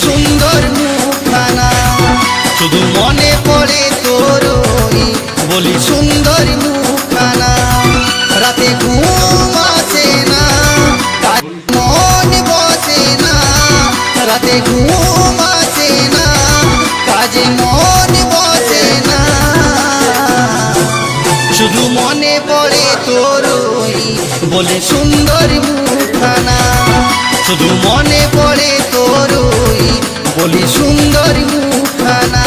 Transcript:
সুন্দর মুখখানা। শুধু মনে পড়ে তোর ওই বলি সুন্দর মুখখানা। রাতে ঘুম আসে না, মন বসে না। রাতে ঘুম আসে না, কাজে মন বসে না। শুধু মনে পড়ে তোর ওই বলে সুন্দর মুখখানা। শুধু মনে পড়ে তোর ওই বলি সুন্দর মুখখানা।